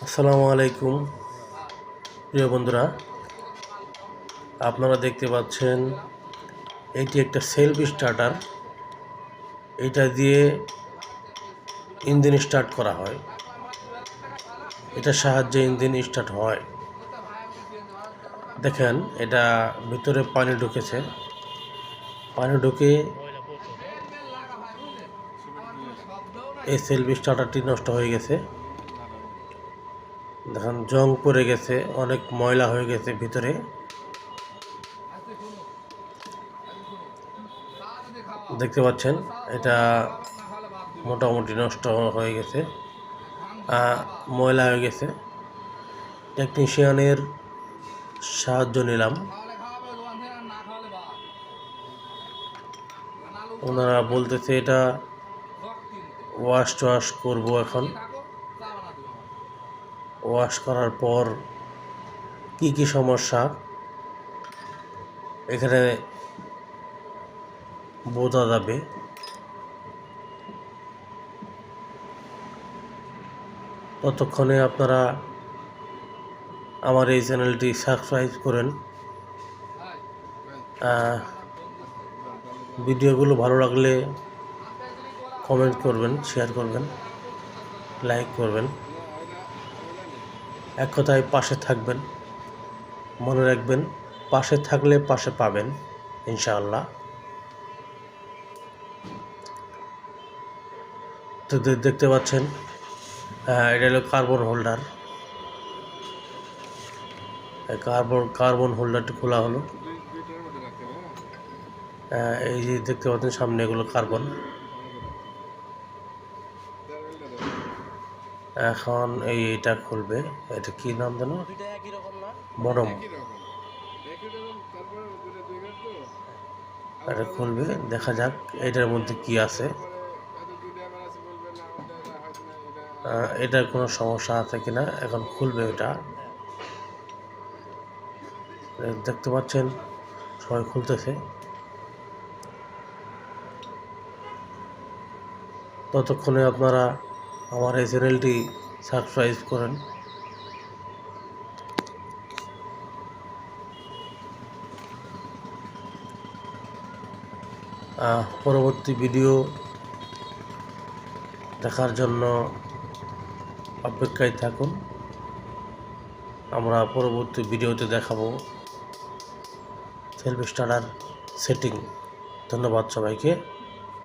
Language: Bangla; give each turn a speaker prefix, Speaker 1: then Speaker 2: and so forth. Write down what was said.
Speaker 1: আসসালামু আলাইকুম প্রিয় বন্ধুরা, আপনারা দেখতে পাচ্ছেন এটি একটা সেলফ স্টার্টার। এটা দিয়ে ইঞ্জিন স্টার্ট করা হয়। এটার সাহায্যে ইঞ্জিন স্টার্ট হয়। দেখেন, এটা ভিতরে পানি ঢুকেছে। পানি ঢুকে এই সেলফ স্টার্টারটি নষ্ট হয়ে গেছে। দেখেন, জং পড়ে গেছে, অনেক ময়লা হয়ে গেছে ভিতরে। দেখতে পাচ্ছেন এটা মোটামুটি নষ্ট হয়ে গেছে, ময়লা হয়ে গেছে। টেকনিশিয়ানের সাহায্য নিলাম। ওনারা বলতেছে এটা ওয়াশ করব। এখন ওয়াশ করার পর কি কি সমস্যা এখানে বোঝা যাবে। ততক্ষণে আপনারা আমার এই চ্যানেলটি সাবস্ক্রাইব করেন। ভিডিওগুলো ভালো লাগলে কমেন্ট করবেন, শেয়ার করবেন, লাইক করবেন। এক কথায় পাশে থাকবেন। মনে রাখবেন, পাশে থাকলে পাশে পাবেন ইনশাআল্লাহ। তো দেখতে পাচ্ছেন এটা হলো কার্বন হোল্ডার। কার্বন হোল্ডারটি খোলা হলো। এই যে দেখতে পাচ্ছেন সামনে এগুলো কার্বন। এখন এইটা খুলবে। এটা কি নাম যেন, বরম। এটা খুলবে, দেখা যাক এটার মধ্যে কি আছে। এটার কোনো সমস্যা আছে কিনা এখন খুলবে। এটা দেখতে পাচ্ছেন সবাই খুলতেছে। ততক্ষণে আপনারা আমার এই চ্যানেলটি সাবস্ক্রাইব করেন। পরবর্তী ভিডিও দেখার জন্য অপেক্ষায় থাকুন। আমরা পরবর্তী ভিডিওতে দেখাবো সেলফ স্টার্টার সেটিং। ধন্যবাদ সবাইকে।